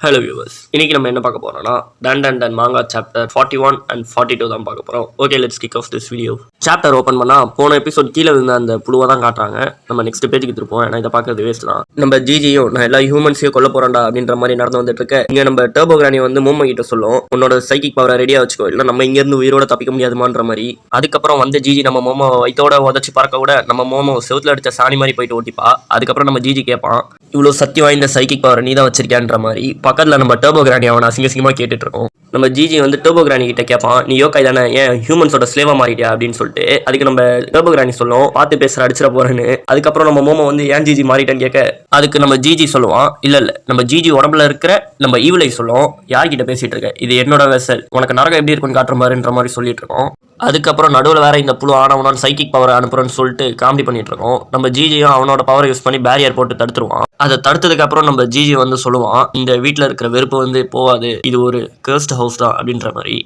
Hello viewers, இன்னைக்கு நம்ம என்ன பார்க்க போறோம்னா டன் டன் டன் மாங்கா சாப்டர் 41 அண்ட் 42 தான் பார்க்க போறோம். Okay, let's kick of this video. Chapter open பண்ணா போன எபிசோட் கீழே இருந்த அந்த புழுவை தான் காட்டுறாங்க. நம்ம நெக்ஸ்ட் பேஜுக்கு திருப்போம். ஏன்னா இதை பார்க்கறது வேஸ்ட் தான். நம்ம ஜிஜியும் நான் எல்லா ஹியூமன்ஸையும் கொல்ல போறேன்டா அப்படின்ற மாதிரி நடந்து வந்துட்டு இருக்க. இங்க நம்ம டர்போ கிரானி வந்து மோமோ கிட்ட சொல்லும், உன்னோட சைக்கிக் பவரை ரெடியா வச்சுக்கோ, இல்லை நம்ம இங்க இருந்து உயிரோட தப்பிக்க முடியாதுமான்ற மாதிரி. அதுக்கப்புறம் வந்து ஜிஜி நம்ம மோமோ வயிற்றோட உதச்சி பறக்க விட நம்ம மோமோ செவுத்துல அடிச்ச சாணி மாதிரி போயிட்டு ஓட்டிப்பா. அதுக்கப்புறம் நம்ம ஜிஜி கேட்பான், இவ்வளோ சக்தி வாய்ந்த சைக்கிக் பவர் நீ தான் வச்சிருக்கியான்ற மாதிரி. பக்கத்தில் நம்ம டர்போ கிரானி அவனை அசிங்கமாக கேட்டுட்டு இருக்கோம். நம்ம ஜிஜி வந்து டர்போ கிரானி கிட்ட கேட்பான், நீ யோகாய் தானே, ஏன் ஹியூமன்ஸோட ஸ்லேவா மாறிட்டியா அப்படின்னு சொல்லிட்டு. அதுக்கு நம்ம டர்போ கிரானி சொல்லும், பார்த்து பேசுற அடிச்சிட போறேன்னு. அதுக்கப்புறம் நம்ம மோமோ வந்து ஏன் ஜிஜி மாறிட்டேன்னு கேட்க, அதுக்கு நம்ம ஜிஜி சொல்லுவான், இல்ல நம்ம ஜிஜி உடம்புல இருக்கிற நம்ம ஈவிலை சொல்லும், யார்கிட்ட பேசிட்டு இருக்க, இது என்னோட வெசல், உனக்கு நரகம் எப்படி இருக்குன்னு காட்டுற மாதிரின்ற மாதிரி சொல்லிட்டு இருக்கோம். அதுக்கப்புறம் நடுவில் வேற இந்த புழு ஆனவனான் சைக்கிக் பவர் அனுப்புறேன்னு சொல்லிட்டு காமெடி பண்ணிட்டு இருக்கோம். நம்ம ஜிஜியும் அவனோட பவரை யூஸ் பண்ணி பேரியர் போட்டு தடுத்துருவான். அதை தடுத்ததுக்கு அப்புறம் நம்ம ஜிஜி வந்து சொல்லுவான், இந்த வீட்டில் இருக்கிற வெறுப்பு வந்து போவாது, இது ஒரு கர்ஸ்ட் ஹவுஸ் தான் அப்படின்ற மாதிரி.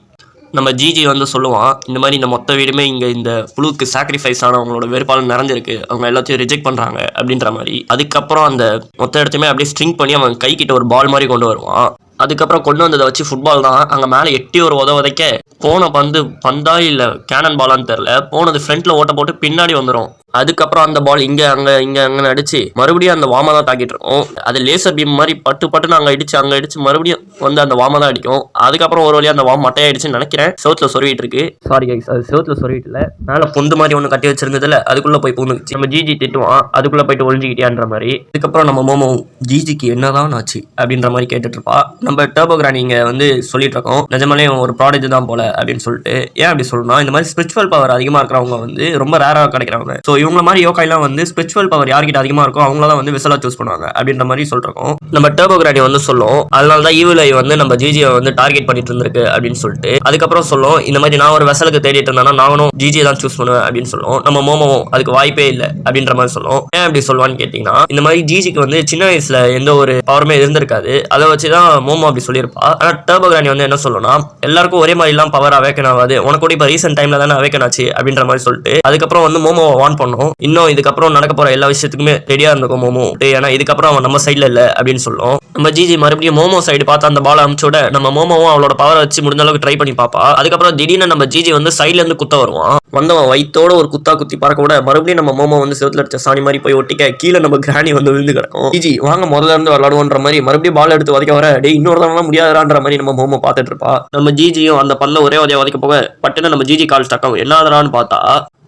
நம்ம ஜிஜி வந்து சொல்லுவான், இந்த மாதிரி இந்த மொத்த வீடுமே இங்கே இந்த புழுக்கு சாக்ரிஃபைஸ் ஆனவங்களோட வெறுப்பாலும் நிறைஞ்சிருக்கு, அவங்க எல்லாத்தையும் ரிஜெக்ட் பண்ணுறாங்க அப்படின்ற மாதிரி. அதுக்கப்புறம் அந்த மொத்த இடத்தையுமே அப்படியே ஸ்ட்ரிங் பண்ணி அவன் கை கிட்ட ஒரு பால் மாதிரி கொண்டு வருவான். அதுக்கப்புறம் கொண்டு வந்ததை வச்சு ஃபுட்பால் தான் அங்கே மேலே எட்டி ஒரு உதைக்க போன பந்தா இல்லை கேனன் பாலான்னு தெரில, போனது ஃப்ரண்ட்டில் ஓட்ட போட்டு பின்னாடி வந்துடும். அதுக்கப்புறம் அந்த பால் இங்கே அங்கே அடிச்சு மறுபடியும் அந்த வாமா தான் தாக்கிட்டு இருக்கோம். அது லேசர் பீம் மாதிரி பட்டு அங்கே அடிச்சு மறுபடியும் வந்து அந்த வாமா தான் அடிக்கும். அதுக்கப்புறம் ஒரு வழியாக அந்த வாம் மட்டையாயிடுச்சுன்னு நினைக்கிறேன், செவுத்துல சொருவிட்டு இருக்கு. சாரி கைஸ், அது செவுத்துல சொருவிட்டு இல்லை, மேலே பொந்து மாதிரி ஒன்று கட்டி வச்சிருந்ததுல அதுக்குள்ளே போய் பூந்துச்சு. நம்ம ஜிஜி திட்டுவான், அதுக்குள்ளே போயிட்டு ஒழிஞ்சிக்கிட்டியான்ற மாதிரி. அதுக்கப்புறம் நம்ம மோமோ ஜிஜிக்கு என்னதான் ஆச்சு அப்படின்ற மாதிரி கேட்டுட்டு இருப்பா. நம்ம டர்போ கிரானி இங்கே வந்து சொல்லிட்டு இருக்கோம், நிஜமாலே ஒரு ப்ராடக்ட் தான் போல அப்படின்னு சொல்லிட்டு. ஏன் அப்படி சொல்லணும், இந்த மாதிரி ஸ்பிரிச்சுவல் பவர் அதிகமாக இருக்கிறவங்க வந்து ரொம்ப ரேராக கிடைக்கிறவங்க. ஸோ இவங்க மாதிரி யோகாயெல்லாம் வந்து ஸ்பிரிச்சுவல் பவர் யார்கிட்ட அதிகமாக இருக்கோ அவங்கள தான் வந்து விசலா சூஸ் பண்ணுவாங்க அப்படின்ற மாதிரி சொல்றோம். நம்ம டர்போ கிரானி வந்து சொல்லும், அதனால தான் ஈவில் ஐ வந்து நம்ம ஜிஜியை வந்து டார்கெட் பண்ணிட்டு இருந்திருக்கு அப்படின்னு சொல்லிட்டு. அதுக்கப்புறம் சொல்லும், இந்த மாதிரி நான் ஒரு வெசலுக்கு தேடிட்டு இருந்தேன்னா நானும் ஜிஜியை தான் சூஸ் பண்ணுவேன் அப்படின்னு சொல்லும். நம்ம மோமோ அதுக்கு வாய்ப்பே இல்லை அப்படின்ற மாதிரி சொல்லும். ஏன் அப்படி சொல்லுவான்னு கேட்டீங்கன்னா, இந்த மாதிரி ஜிஜிக்கு வந்து சின்ன வயசுல எந்த ஒரு பவருமே இருந்திருக்காது, அதை வச்சுதான் மோமோ அப்படி சொல்லியிருப்பா. ஆனால் டர்போ கிரானி வந்து என்ன சொல்லணும்னா, எல்லாருக்கும் ஒரே மாதிரி எல்லாம் பவர் அவேக்கன் ஆகாது, உனக்கு கூட இப்போ ரீசென்ட் டைம்ல தானே அவேக்கன் ஆச்சு அப்படின்ற மாதிரி சொல்லிட்டு. அதுக்கப்புறம் வந்து மோமோ வான் பண்ணும், இன்னும் இதுக்கப்புறம் நடக்க போற எல்லா விஷயத்துக்குமே ரெடியா இருந்துக்கும் மோமோ, ஏன்னா இதுக்கப்புறம் அவன் நம்ம சைட்ல இல்ல அப்படின்னு சொல்லும். நம்ம ஜிஜி மறுபடியும் மோமோ சைடு பார்த்து அந்த பால் அமிச்சோட நம்ம மோமோவும் அவளோட பவரை வச்சு முடிஞ்ச அளவுக்கு ட்ரை பண்ணி பார்ப்பா. அதுக்கப்புறம் திடீர்னு நம்ம ஜிஜி வந்து சைட்ல இருந்து குத்த வருவான். வந்தவன் வயிற்றோட ஒரு குத்தி பறக்க விட மறுபடியும் நம்ம மோமோ வந்து செவுத்துல அடிச்ச சாணி மாதிரி போய் ஒட்டிக்க கீழே நம்ம கிரானி வந்து விழுந்து கிடக்கும். ஜிஜி வாங்க முதல்ல இருந்து விளாடுவோன்ற மாதிரி மறுபடியும் பால் எடுத்து உதைக்க வர, டே இன்னொரு முடியாதான்ற மாதிரி நம்ம மோமோ பார்த்துட்டு இருப்பா. நம்ம ஜிஜியும் அந்த பல்ல ஒரே உதைக்க போக பட்டுன்னு நம்ம ஜிஜி கால் ஸ்டக் ஆகும். என்னதுறான்னு பார்த்தா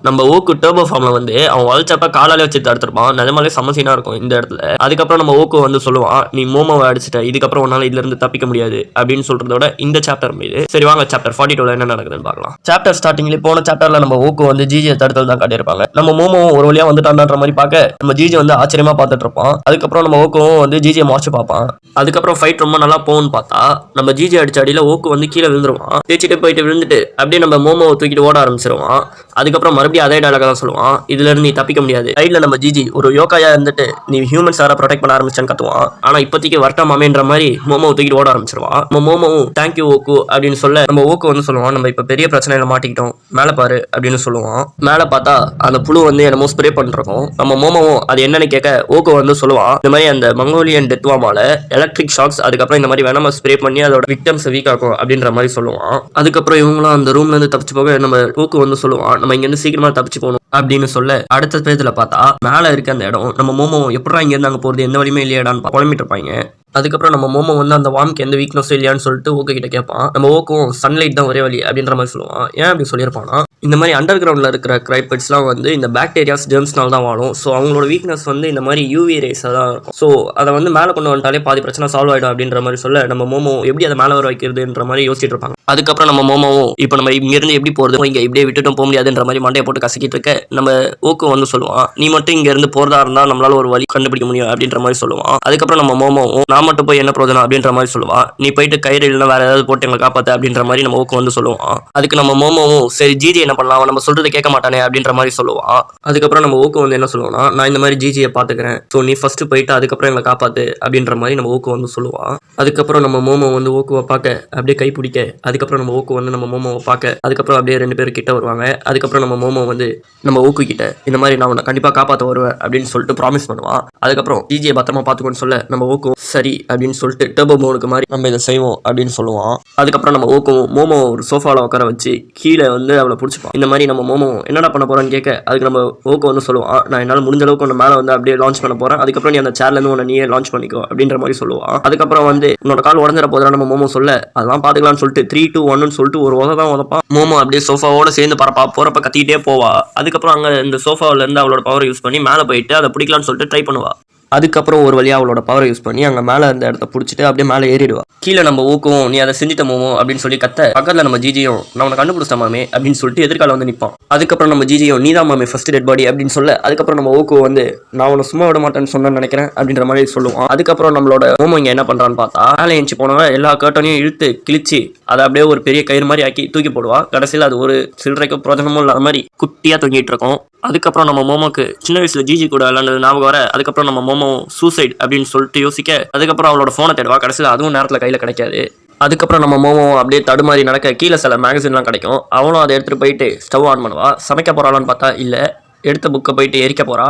நம்ம ஓக்கு டர்போ ஃபார்ம்ல வந்து அவன் வளைச்சப்ப காலாலே வச்சு தடுத்துருப்பான். நிஜமாலே சமசீனா இருக்கும் இந்த இடத்துல. அதுக்கப்புறம் நம்ம ஓக்கு வந்து சொல்லுவான், நீ மோமோவை அடிச்சுட்ட, இதுக்கப்புறம் உன்னால இதுல இருந்து தப்பிக்க முடியாது அப்படின்னு சொல்றதோட இந்த சாப்டர் மீது. சரி வாங்க சாப்டர் 42 என்ன நடக்குதுன்னு பார்க்கலாம். சாப்டர் ஸ்டார்டிங்ல போன சாப்டர்ல நம்ம ஓக்கு வந்து ஜிஜியை தடுத்தல் தான் காட்டியிருப்பாங்க. நம்ம மோமோ ஒரு வழியா வந்துட்டான்ற மாதிரி பார்க்க நம்ம ஜிஜி வந்து ஆச்சரியமா பார்த்துட்டு இருப்பான். அதுக்கப்புறம் நம்ம ஓக்கும் வந்து ஜிஜியை மாச்சு பார்ப்பான். அதுக்கப்புறம் ஃபைட் ரொம்ப நல்லா போகும்னு பார்த்தா நம்ம ஜிஜி அடிச்ச அடியில ஓக்கு வந்து கீழே விழுந்துருவான். தேய்ச்சிட்டு போயிட்டு விழுந்துட்டு அப்படியே நம்ம மோமோவை தூக்கிட்டு ஓட ஆரம்பிச்சிருவான். அதுக்கப்புறம் மறுபடியும் அதே டைலாக தான் சொல்லுவான், இதுல இருந்து நீ தப்பிக்க முடியாது. சைட்ல நம்ம ஜிஜி ஒரு யோகாயா இருந்துட்டு நீ ஹியூமன்ஸ் யாரை ப்ரொடெக்ட் பண்ண ஆரம்பிச்சான்னு கத்துவான். ஆனா இப்போதைக்கு வரட்டம் மாமேன்ற மாதிரி மோமோ தூக்கிட்டு ஓட ஆரம்பிச்சிருவான். நம்ம மோமோவும் தேங்க்யூ ஓக்கு அப்படின்னு சொல்ல நம்ம ஓக்கு வந்து சொல்லுவான், நம்ம இப்ப பெரிய பிரச்சனையில மாட்டிக்கிட்டோம், மேல பாரு அப்படின்னு சொல்லுவான். மேல பார்த்தா அந்த புழு வந்து என்னமோ ஸ்ப்ரே பண்றோம். நம்ம மோமோவும் அது என்னன்னு கேட்க ஓக்கு வந்து சொல்லுவான், இந்த மாதிரி அந்த மங்கோலியன் டெத்வாமால எலக்ட்ரிக் ஷாக்ஸ், அதுக்கப்புறம் இந்த மாதிரி வேணாம ஸ்ப்ரே பண்ணி அதோட விக்டம்ஸ் வீக் ஆகும் அப்படின்ற மாதிரி சொல்லுவான். அதுக்கப்புறம் இவங்களும் அந்த ரூம்ல இருந்து தப்பிச்சு போக நம்ம ஓக்கு வந்து சொல்லுவான், நம்ம இங்க இருந்து சீக்கிரமா தப்பிச்சு போகணும் அப்படின்னு சொல்ல அடுத்த பேஜ்ல பார்த்தா மேல இருக்க அந்த இடம் நம்ம மோமோ எப்படா இங்க இருந்து அங்க போறது, எந்த வழியுமே இல்லையாடான்னு குழம்பிட்டு இருப்பாங்க. அதுக்கப்புறம் நம்ம மோமோ வந்து அந்த வாம்க்கு எந்த வீக்னஸும் இல்லையான்னு சொல்லிட்டு ஓக்கு கிட்ட கேட்பான். நம்ம ஓக்கும் சன்லைட் தான் ஒரே வழி அப்படின்ற மாதிரி சொல்லுவான். ஏன் அப்படி சொல்லியிருப்பானா, இந்த மாதிரி அண்டர் கிரவுண்ட்ல இருக்கிற கிரைபெட்ஸ்லாம் வந்து இந்த பாக்டீரியாஸ் ஜெர்ம்ஸ்னால தான் வாழும். ஸோ அவங்களோட வீக்னஸ் வந்து இந்த மாதிரி யூவி ரேஸாக தான் இருக்கும். ஸோ அதை வந்து மேலே கொண்டு வந்துட்டாலே பாதி பிரச்சனை சால்வ் ஆகிடும் அப்படின்ற மாதிரி சொல்ல நம்ம மோமோ எப்படி அதை மேலே வர வைக்கிறதுன்ற மாதிரி யோசிச்சுட்டு இருப்பாங்க. அதுக்கப்புறம் நம்ம மோமோவும் இப்போ நம்ம இங்கேருந்து எப்படி போகிறது, இங்கே இப்படியே விட்டுட்டும் போக முடியாதுன்ற மாதிரி மண்டையை போட்டு கசக்கிட்டு இருக்க நம்ம ஓக்கு வந்து சொல்லுவான், நீ மட்டும் இங்கேருந்து போகிறதா இருந்தால் நம்மளால ஒரு வழி கண்டுபிடிக்க முடியும் அப்படின்ற மாதிரி சொல்லுவான். அதுக்கப்புறம் நம்ம மோமோவும் நான் மட்டும் போய் என்ன பிரோஜனம் அப்படின்ற மாதிரி சொல்லுவான், நீ போயிட்டு கயிறு இல்லைன்னா வேற ஏதாவது போட்டு எங்களை காப்பாற்று அப்படின்ற மாதிரி நம்ம ஓக்கு வந்து சொல்லுவான். அதுக்கு நம்ம மோமோவும் சரி ஜிஜி என்ன பண்ணலாம், நம்ம சொல்றதை கேட்க மாட்டானே அப்படின்ற மாதிரி சொல்லுவான். அதுக்கப்புறம் நம்ம ஓக்கு வந்து என்ன சொல்லுவோம்னா, நான் இந்த மாதிரி ஜிஜியை பார்த்துக்கிறேன், ஸோ நீ ஃபர்ஸ்ட் போயிட்டு அதுக்கப்புறம் எங்களை காப்பாத்து அப்படின்ற மாதிரி நம்ம ஓக்கு வந்து சொல்லுவான். அதுக்கப்புறம் நம்ம மோமோ வந்து ஓக்குவை பார்க்க அப்படியே கை பிடிக்க, அதுக்கப்புறம் நம்ம ஓக்கு வந்து நம்ம மோமோவை பார்க்க, அதுக்கப்புறம் அப்படியே ரெண்டு பேரும் கிட்ட வருவாங்க. அதுக்கப்புறம் நம்ம மோமோ வந்து நம்ம ஓக்கு கிட்ட இந்த மாதிரி நான் உன்னை கண்டிப்பாக காப்பாற்ற வருவேன் அப்படின்னு சொல்லிட்டு ப்ராமிஸ் பண்ணுவான். அதுக்கப்புறம் ஜிஜியை பத்திரமா பார்த்துக்கோன்னு சொல்ல நம்ம ஓக்கும் சரி அப்படின்னு சொல்லிட்டு டர்போ மோனுக்கு மாதிரி நம்ம இதை செய்வோம் அப்படின்னு சொல்லுவான். அதுக்கப்புறம் நம்ம ஓக்கும் மோமோ ஒரு சோஃபாவில் உட்கார வச்சு கீழே வந்து அவளை பிடிச்சிப்பான். இந்த மாதிரி நம்ம மோமோ என்னடா பண்ண போறான்னு கேட்க அதுக்கு நம்ம ஓக்கு வந்து சொல்லுவான், நான் என்னால் முடிஞ்ச அளவுக்கு ஒன்று மேலே வந்து அப்படியே லான்ச் பண்ண போறேன், அதுக்கப்புறம் நீ அந்த சேர்லேருந்து உன்னை நீயே லான்ச் பண்ணிக்கோ அப்படின்ற மாதிரி சொல்லுவான். அதுக்கப்புறம் வந்து உன்னோட கால் உடஞ்சிட போதும் நம்ம மோமோ சொல்ல அதெல்லாம் பார்த்துக்கலாம்னு சொல்லிட்டு 3, 2, 1 சொல்லிட்டு ஒரு உதவ தான் உதப்பான். மோமோ அப்படியே சோஃபாவோட சேர்ந்து பரப்பா போறப்ப கத்திக்கிட்டே போவா. அதுக்கப்புறம் அங்கே இந்த சோஃபாவில இருந்து அவளோட பவர் யூஸ் பண்ணி மேலே போயிட்டு அதை பிடிக்கலாம்னு சொல்லிட்டு ட்ரை பண்ணுவா. அதுக்கப்புறம் ஒரு வழியாக அவளோட பவரை யூஸ் பண்ணி அங்கே மேலே இருந்த இடத்த பிடிச்சிட்டு அப்படியே மேலே ஏறிடுவா. கீழே நம்ம ஊக்கும் நீ அதை செஞ்சுட்ட மோமோ அப்படின்னு சொல்லி கத்த பக்கத்தில் நம்ம ஜிஜியும் நான் உனக்கு கண்டுபிடிச்ச மாமே அப்படின்னு சொல்லிட்டு எதிர்கால வந்து நிற்பான். அதுக்கப்புறம் நம்ம ஜிஜியும் நீதான் மாமே ஃபர்ஸ்ட் டெட் பாடி அப்படின்னு சொல்ல அதுக்கப்புறம் நம்ம ஊக்கு வந்து நான் உன்னை சும்மா விட மாட்டேன்னு சொன்னேன்னு நினைக்கிறேன் அப்படின்ற மாதிரி சொல்லுவான். அதுக்கப்புறம் நம்மளோட மோமோ இங்கே என்ன பண்ணுறான்னு பார்த்தா மேலே எழுச்சி போனவன் எல்லா கர்ட்டனையும் இழுத்து கிழிச்சு அதை அப்படியே ஒரு பெரிய கயிறு மாதிரி ஆக்கி தூக்கி போடுவா. கடைசியில் அது ஒரு சில்லறைக்கு பிரோஜனமும் இல்லாத மாதிரி குட்டியாக தொங்கிட்டு இருக்கும். அதுக்கப்புறம் நம்ம மோமோக்கு சின்ன வயசுல ஜிஜி கூட விளையாண்டது ஞாபகம் வர அதுக்கப்புறம் நம்ம மோமோ சூசைட் அப்படின்னு சொல்லிட்டு யோசிக்க அதுக்கப்புறம் அவளோட ஃபோனை தேடுவா. கடைசியில் அதுவும் நேரத்தில் கையில் கிடைக்காது. அதுக்கப்புறம் நம்ம மோமோ அப்படியே தடுமாறி நடக்க கீழே சில மேகசின்லாம் கிடைக்கும். அவனும் அதை எடுத்துகிட்டு போயிட்டு ஸ்டவ் ஆன் பண்ணுவா. சமைக்க போகிறாளான்னு பார்த்தா இல்லை, எடுத்த புக்கை போயிட்டு எரிக்க போகிறா.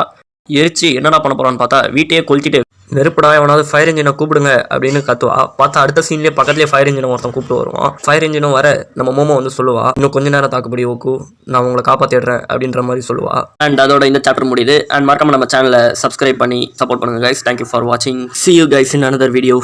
எரிச்சு என்னடா பண்ண போகிறான்னு பார்த்தா வீட்டையே கொளுத்திட்டு நெருப்படா எவனாவது ஃபயர் இன்ஜினை கூப்பிடுங்க அப்படின்னு கத்துவா. பார்த்தா அடுத்த சீன்லேயே பக்கத்துலேயே ஃபயர் இன்ஜினை ஒருத்தன் கூப்பிட்டு வருவான். ஃபயர் இன்ஜினும் வர நம்ம மோமோ வந்து சொல்லுவா, இன்னும் கொஞ்ச நேரம் தாக்குப்படி ஓக்கு, நான் உங்களை காப்பாற்றிடுறேன் அப்படின்ற மாதிரி சொல்லுவா. அண்ட் அதோட இந்த சாப்டர் முடியுது. அண்ட் மறக்காம நம்ம சேனலை சப்ஸ்கிரைப் பண்ணி சப்போர்ட் பண்ணுங்க கைஸ். தேங்க்யூ ஃபார் வாட்சிங். See you guys in another video.